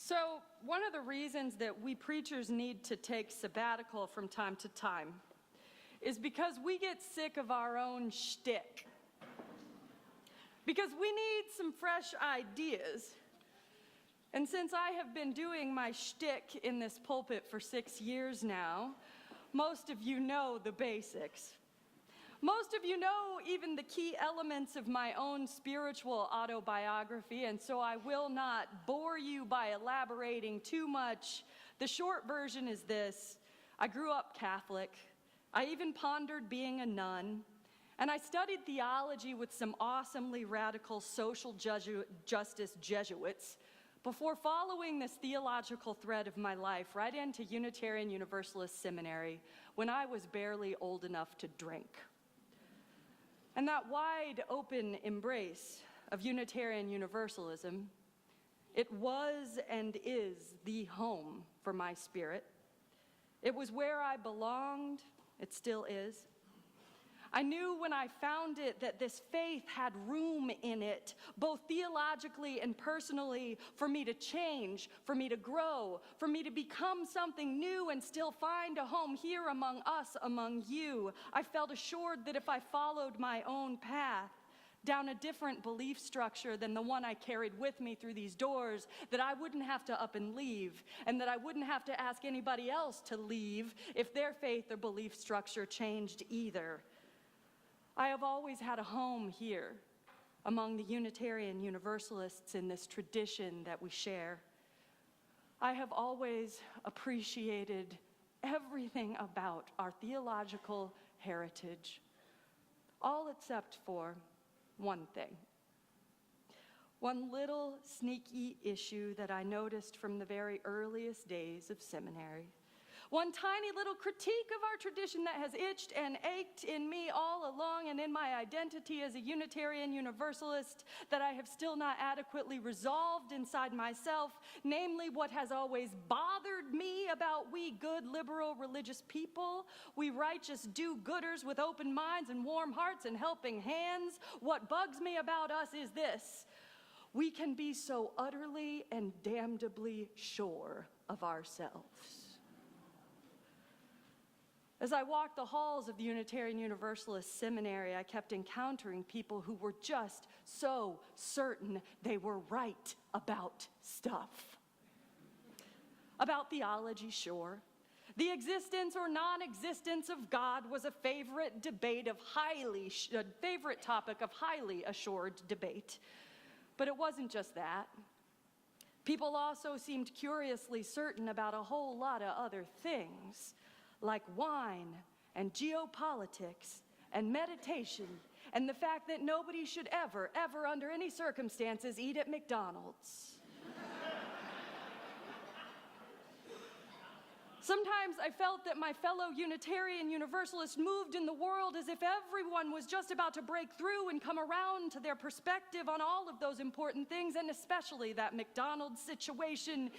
So, one of the reasons that we preachers need to take sabbatical from time to time is because we get sick of our own shtick. Because we need some fresh ideas. And since I have been doing my shtick in this pulpit for 6 years now, most of you know the basics. Most of you know even the key elements of my own spiritual autobiography, and so I will not bore you by elaborating too much. The short version is this: I grew up Catholic. I even pondered being a nun. And I studied theology with some awesomely radical social justice Jesuits before following this theological thread of my life right into Unitarian Universalist Seminary when I was barely old enough to drink. And that wide open embrace of Unitarian Universalism, it was and is the home for my spirit. It was where I belonged. It still is. I knew when I found it that this faith had room in it, both theologically and personally, for me to change, for me to grow, for me to become something new and still find a home here among us, among you. I felt assured that if I followed my own path, down a different belief structure than the one I carried with me through these doors, that I wouldn't have to up and leave, and that I wouldn't have to ask anybody else to leave if their faith or belief structure changed either. I have always had a home here among the Unitarian Universalists in this tradition that we share. I have always appreciated everything about our theological heritage, all except for one thing. One little sneaky issue that I noticed from the very earliest days of seminary. One tiny little critique of our tradition that has itched and ached in me all along and in my identity as a Unitarian Universalist that I have still not adequately resolved inside myself, namely what has always bothered me about we good liberal religious people, we righteous do-gooders with open minds and warm hearts and helping hands. What bugs me about us is this: we can be so utterly and damnably sure of ourselves. As I walked the halls of the Unitarian Universalist Seminary, I kept encountering people who were just so certain they were right about stuff. About theology, sure. The existence or non-existence of God was a favorite topic of highly assured debate. But it wasn't just that. People also seemed curiously certain about a whole lot of other things, like wine and geopolitics and meditation and the fact that nobody should ever under any circumstances eat at McDonald's. Sometimes I felt that my fellow Unitarian Universalists moved in the world as if everyone was just about to break through and come around to their perspective on all of those important things, and especially that McDonald's situation.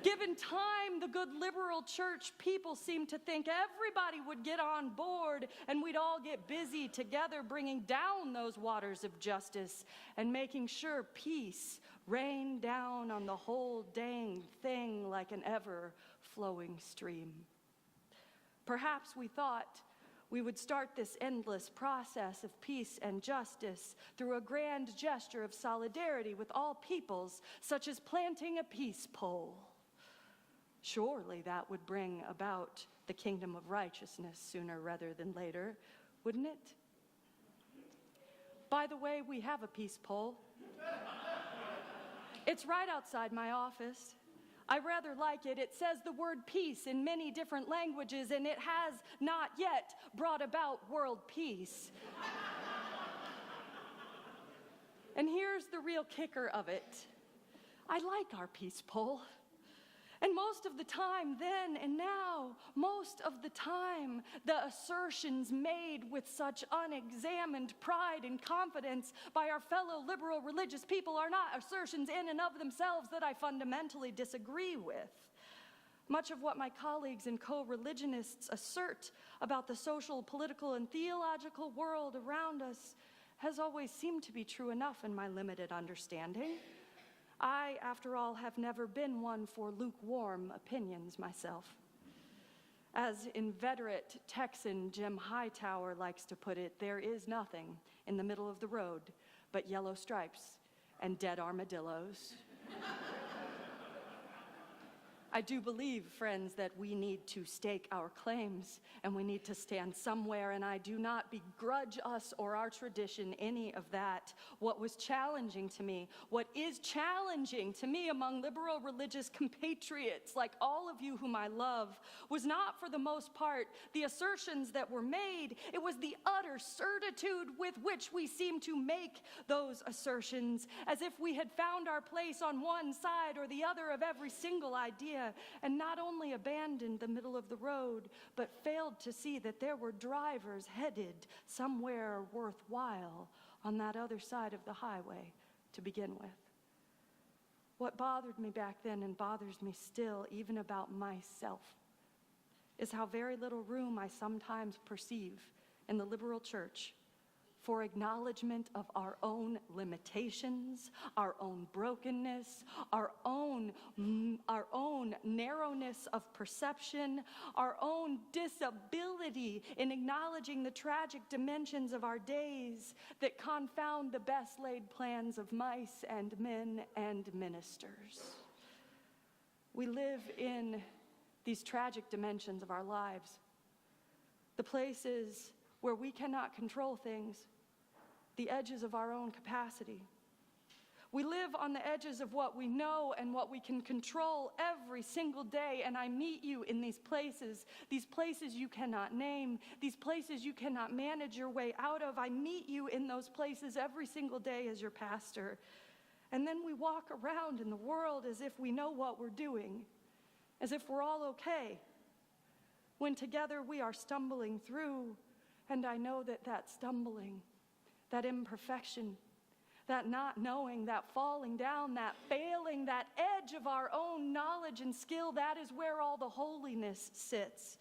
Given time, the good liberal church people seemed to think everybody would get on board and we'd all get busy together bringing down those waters of justice and making sure peace rained down on the whole dang thing like an ever-flowing stream. Perhaps we thought we would start this endless process of peace and justice through a grand gesture of solidarity with all peoples, such as planting a peace pole. Surely that would bring about the kingdom of righteousness sooner rather than later, wouldn't it? By the way, we have a peace pole. It's right outside my office. I rather like it. It says the word peace in many different languages, and it has not yet brought about world peace. And here's the real kicker of it. I like our peace pole. And most of the time, then and now, most of the time, the assertions made with such unexamined pride and confidence by our fellow liberal religious people are not assertions in and of themselves that I fundamentally disagree with. Much of what my colleagues and co-religionists assert about the social, political, and theological world around us has always seemed to be true enough in my limited understanding. I, after all, have never been one for lukewarm opinions myself. As inveterate Texan Jim Hightower likes to put it, there is nothing in the middle of the road but yellow stripes and dead armadillos. I do believe, friends, that we need to stake our claims and we need to stand somewhere, and I do not begrudge us or our tradition any of that. What was challenging to me, what is challenging to me among liberal religious compatriots like all of you whom I love, was not for the most part the assertions that were made. It was the utter certitude with which we seem to make those assertions, as if we had found our place on one side or the other of every single idea, and not only abandoned the middle of the road, but failed to see that there were drivers headed somewhere worthwhile on that other side of the highway to begin with. What bothered me back then and bothers me still, even about myself, is how very little room I sometimes perceive in the liberal church for acknowledgement of our own limitations, our own brokenness, our own narrowness of perception, our own disability in acknowledging the tragic dimensions of our days that confound the best laid plans of mice and men and ministers. We live in these tragic dimensions of our lives, the places where we cannot control things, the edges of our own capacity. We live on the edges of what we know and what we can control every single day, and I meet you in these places you cannot name, these places you cannot manage your way out of. I meet you in those places every single day as your pastor. And then we walk around in the world as if we know what we're doing, as if we're all okay, when together we are stumbling through. And I know that that stumbling, that imperfection, that not knowing, that falling down, that failing, that edge of our own knowledge and skill, that is where all the holiness sits.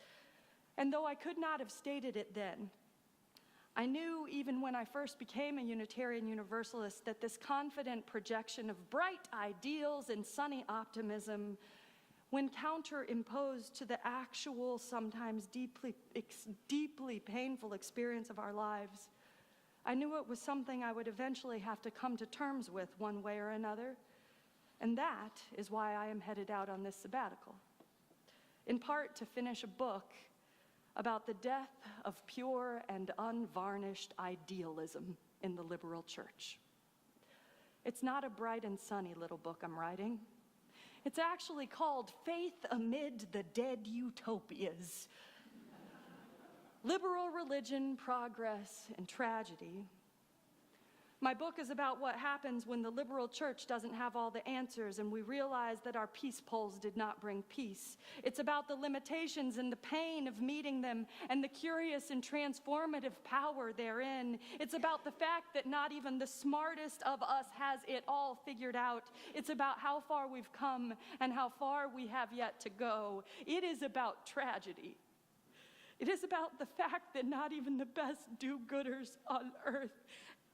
And though I could not have stated it then, I knew even when I first became a Unitarian Universalist that this confident projection of bright ideals and sunny optimism, when counterimposed to the actual, sometimes deeply painful experience of our lives, I knew it was something I would eventually have to come to terms with one way or another. And that is why I am headed out on this sabbatical, in part to finish a book about the death of pure and unvarnished idealism in the liberal church. It's not a bright and sunny little book I'm writing. It's actually called Faith Amid the Dead Utopias. Liberal Religion, Progress, and Tragedy. My book is about what happens when the liberal church doesn't have all the answers and we realize that our peace polls did not bring peace. It's about the limitations and the pain of meeting them and the curious and transformative power therein. It's about the fact that not even the smartest of us has it all figured out. It's about how far we've come and how far we have yet to go. It is about tragedy. It is about the fact that not even the best do-gooders on earth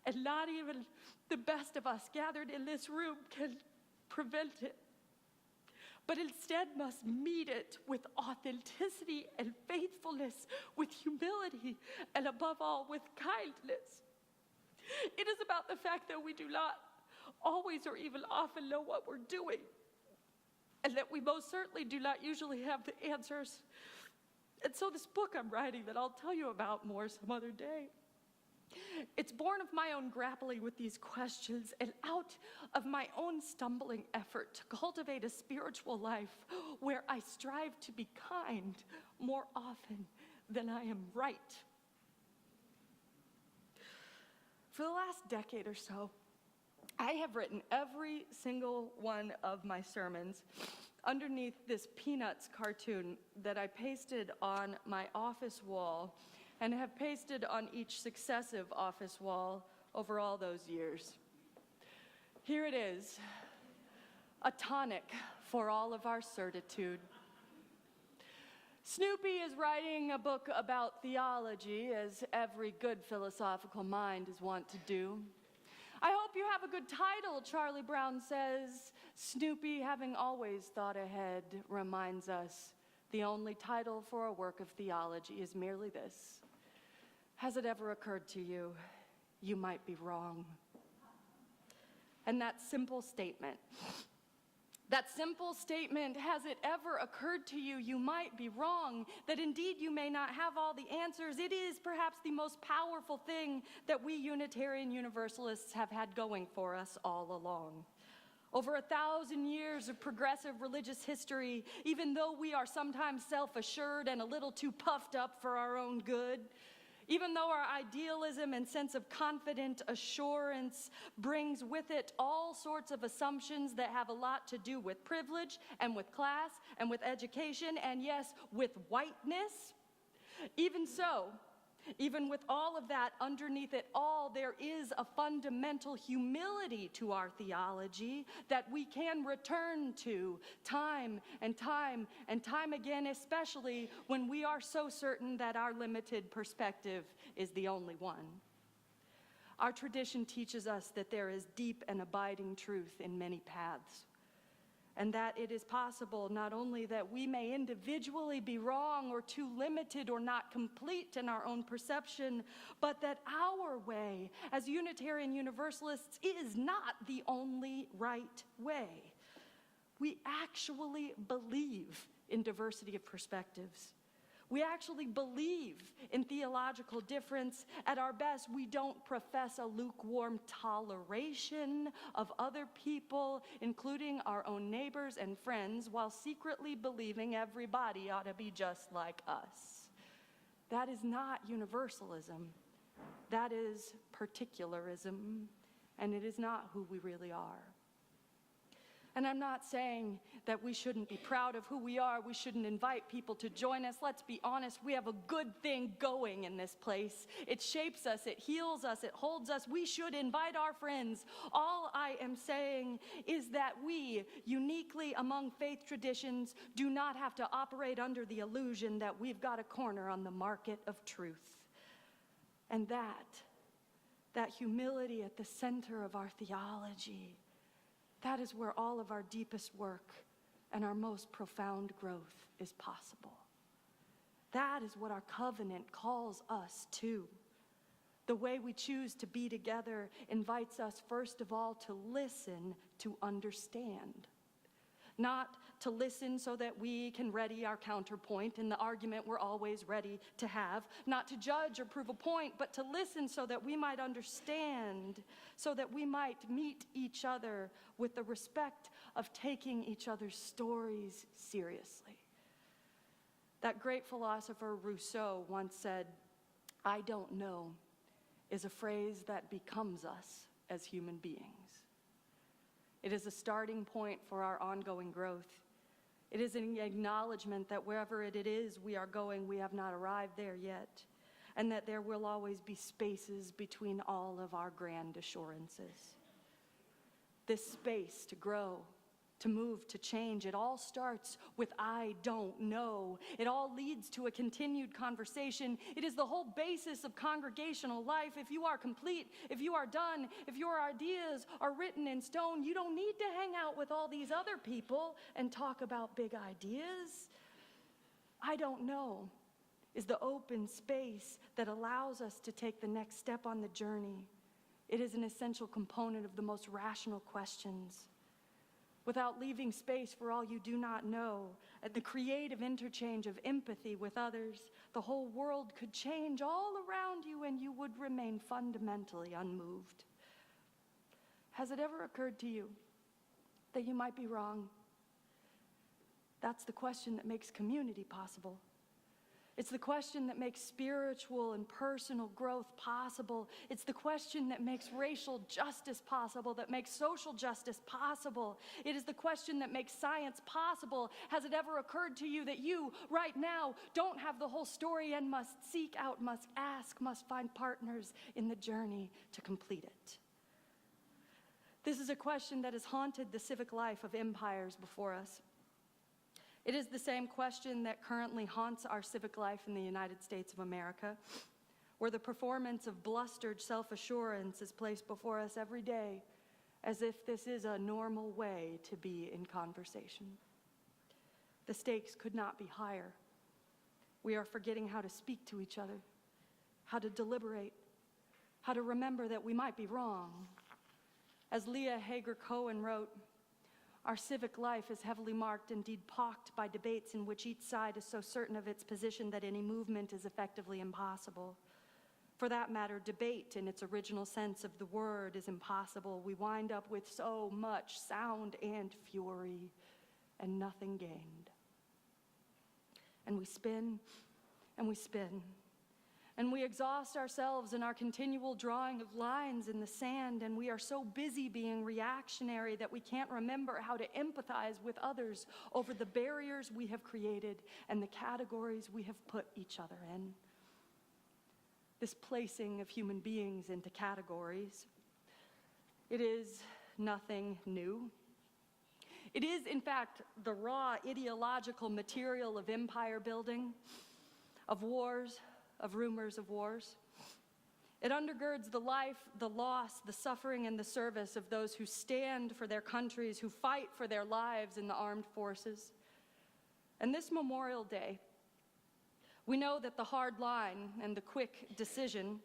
and not even the best of us gathered in this room can prevent it, but instead must meet it with authenticity and faithfulness, with humility, and above all, with kindness. It is about the fact that we do not always or even often know what we're doing, and that we most certainly do not usually have the answers. And so this book I'm writing that I'll tell you about more some other day, it's born of my own grappling with these questions and out of my own stumbling effort to cultivate a spiritual life where I strive to be kind more often than I am right. For the last decade or so, I have written every single one of my sermons underneath this Peanuts cartoon that I pasted on my office wall and have pasted on each successive office wall over all those years. Here it is, a tonic for all of our certitude. Snoopy is writing a book about theology, as every good philosophical mind is wont to do. I hope you have a good title, Charlie Brown says. Snoopy, having always thought ahead, reminds us the only title for a work of theology is merely this: has it ever occurred to you, you might be wrong? And that simple statement, has it ever occurred to you, you might be wrong, that indeed you may not have all the answers, it is perhaps the most powerful thing that we Unitarian Universalists have had going for us all along. Over 1,000 years of progressive religious history, even though we are sometimes self-assured and a little too puffed up for our own good, even though our idealism and sense of confident assurance brings with it all sorts of assumptions that have a lot to do with privilege and with class and with education and, yes, with whiteness, even so, even with all of that, underneath it all, there is a fundamental humility to our theology that we can return to time and time and time again, especially when we are so certain that our limited perspective is the only one. Our tradition teaches us that there is deep and abiding truth in many paths, and that it is possible not only that we may individually be wrong or too limited or not complete in our own perception, but that our way as Unitarian Universalists is not the only right way. We actually believe in diversity of perspectives. We actually believe in theological difference. At our best, we don't profess a lukewarm toleration of other people, including our own neighbors and friends, while secretly believing everybody ought to be just like us. That is not universalism. That is particularism, and it is not who we really are. And I'm not saying that we shouldn't be proud of who we are. We shouldn't invite people to join us. Let's be honest, we have a good thing going in this place. It shapes us, it heals us, it holds us. We should invite our friends. All I am saying is that we, uniquely among faith traditions, do not have to operate under the illusion that we've got a corner on the market of truth. And that humility at the center of our theology, that is where all of our deepest work and our most profound growth is possible. That is what our covenant calls us to. The way we choose to be together invites us, first of all, to listen, to understand. Not to listen so that we can ready our counterpoint in the argument we're always ready to have. Not to judge or prove a point, but to listen so that we might understand, so that we might meet each other with the respect of taking each other's stories seriously. That great philosopher Rousseau once said, "I don't know," is a phrase that becomes us as human beings. It is a starting point for our ongoing growth. It is an acknowledgement that wherever it is we are going, we have not arrived there yet, and that there will always be spaces between all of our grand assurances. This space to grow, to move, to change, it all starts with "I don't know." It all leads to a continued conversation. It is the whole basis of congregational life. If you are complete, if you are done, if your ideas are written in stone, you don't need to hang out with all these other people and talk about big ideas. "I don't know" is the open space that allows us to take the next step on the journey. It is an essential component of the most rational questions. Without leaving space for all you do not know, at the creative interchange of empathy with others, the whole world could change all around you and you would remain fundamentally unmoved. Has it ever occurred to you that you might be wrong? That's the question that makes community possible. It's the question that makes spiritual and personal growth possible. It's the question that makes racial justice possible, that makes social justice possible. It is the question that makes science possible. Has it ever occurred to you that you, right now, don't have the whole story and must seek out, must ask, must find partners in the journey to complete it? This is a question that has haunted the civic life of empires before us. It is the same question that currently haunts our civic life in the United States of America, where the performance of blustered self-assurance is placed before us every day as if this is a normal way to be in conversation. The stakes could not be higher. We are forgetting how to speak to each other, how to deliberate, how to remember that we might be wrong. As Leah Hager Cohen wrote, our civic life is heavily marked, indeed pocked, by debates in which each side is so certain of its position that any movement is effectively impossible. For that matter, debate in its original sense of the word is impossible. We wind up with so much sound and fury and nothing gained. And we spin and we spin. And we exhaust ourselves in our continual drawing of lines in the sand, and we are so busy being reactionary that we can't remember how to empathize with others over the barriers we have created and the categories we have put each other in. This placing of human beings into categories, it is nothing new. It is, in fact, the raw ideological material of empire building, of wars, of rumors of wars. It undergirds the life, the loss, the suffering, and the service of those who stand for their countries, who fight for their lives in the armed forces. And this Memorial Day, we know that the hard line and the quick decision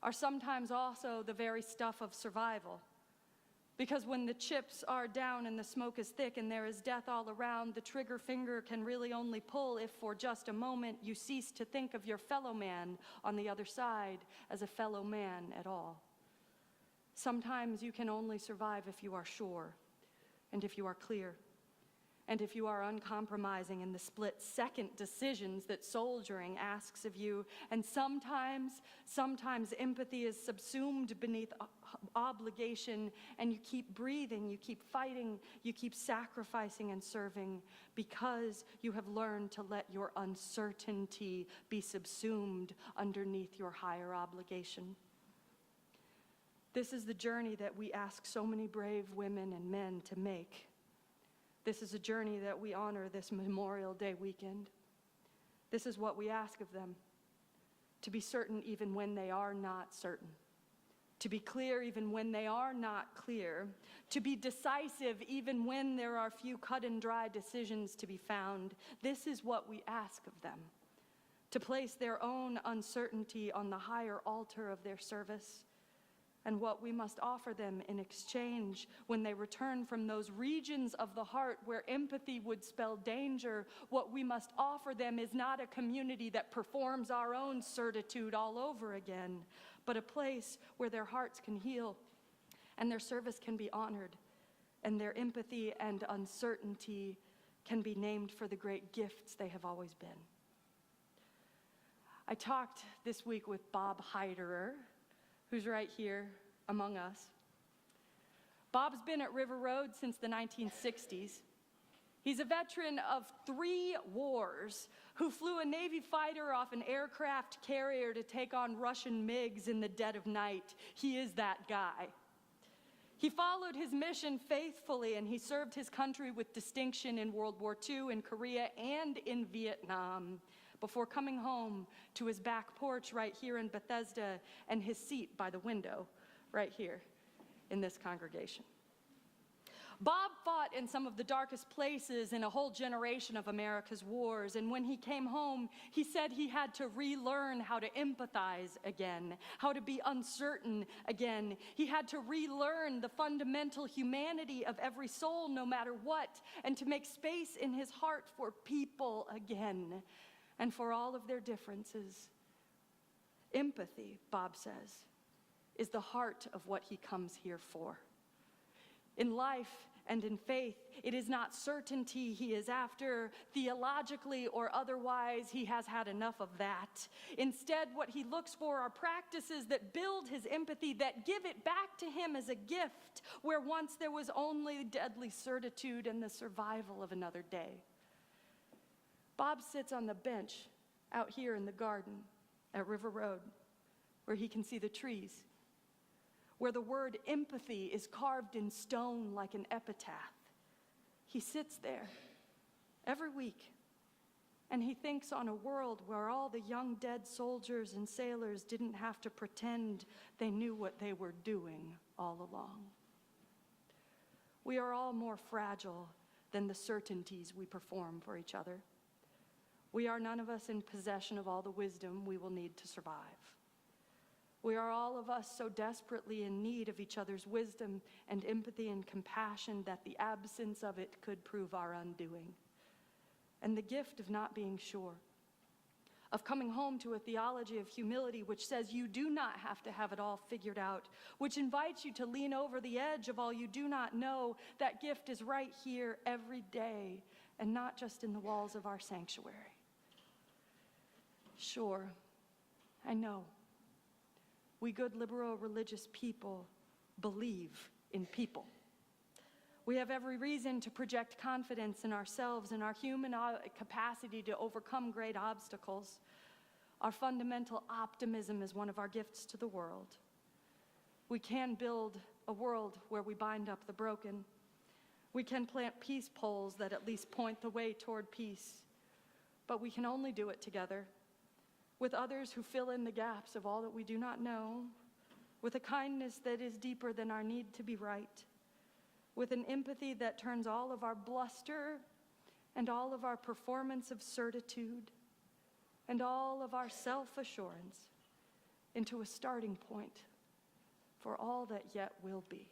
are sometimes also the very stuff of survival. Because when the chips are down and the smoke is thick and there is death all around, the trigger finger can really only pull if for just a moment you cease to think of your fellow man on the other side as a fellow man at all. Sometimes you can only survive if you are sure, and if you are clear, and if you are uncompromising in the split-second decisions that soldiering asks of you. And sometimes empathy is subsumed beneath obligation, and you keep breathing, you keep fighting, you keep sacrificing and serving because you have learned to let your uncertainty be subsumed underneath your higher obligation. This is the journey that we ask so many brave women and men to make. This is a journey that we honor this Memorial Day weekend. This is what we ask of them: to be certain even when they are not certain, to be clear even when they are not clear, to be decisive even when there are few cut and dry decisions to be found. This is what we ask of them: to place their own uncertainty on the higher altar of their service. And what we must offer them in exchange when they return from those regions of the heart where empathy would spell danger, what we must offer them is not a community that performs our own certitude all over again, but a place where their hearts can heal and their service can be honored and their empathy and uncertainty can be named for the great gifts they have always been. I talked this week with Bob Heiderer, who's right here among us. Bob's been at River Road since the 1960s. He's a veteran of 3 wars who flew a Navy fighter off an aircraft carrier to take on Russian MiGs in the dead of night. He is that guy. He followed his mission faithfully, and he served his country with distinction in World War II, in Korea, and in Vietnam, before coming home to his back porch right here in Bethesda and his seat by the window right here in this congregation. Bob fought in some of the darkest places in a whole generation of America's wars, and when he came home, he said he had to relearn how to empathize again, how to be uncertain again. He had to relearn the fundamental humanity of every soul, no matter what, and to make space in his heart for people again, and for all of their differences. Empathy, Bob says, is the heart of what he comes here for. In life and in faith, it is not certainty he is after. Theologically or otherwise, he has had enough of that. Instead, what he looks for are practices that build his empathy, that give it back to him as a gift, where once there was only deadly certitude and the survival of another day. Bob sits on the bench out here in the garden at River Road, where he can see the trees, where the word empathy is carved in stone like an epitaph. He sits there every week, and he thinks on a world where all the young dead soldiers and sailors didn't have to pretend they knew what they were doing all along. We are all more fragile than the certainties we perform for each other. We are none of us in possession of all the wisdom we will need to survive. We are all of us so desperately in need of each other's wisdom and empathy and compassion that the absence of it could prove our undoing. And the gift of not being sure, of coming home to a theology of humility which says you do not have to have it all figured out, which invites you to lean over the edge of all you do not know, that gift is right here every day and not just in the walls of our sanctuary. Sure, I know. We good liberal religious people believe in people. We have every reason to project confidence in ourselves and our human capacity to overcome great obstacles. Our fundamental optimism is one of our gifts to the world. We can build a world where we bind up the broken. We can plant peace poles that at least point the way toward peace. But we can only do it together, with others who fill in the gaps of all that we do not know, with a kindness that is deeper than our need to be right, with an empathy that turns all of our bluster and all of our performance of certitude and all of our self-assurance into a starting point for all that yet will be.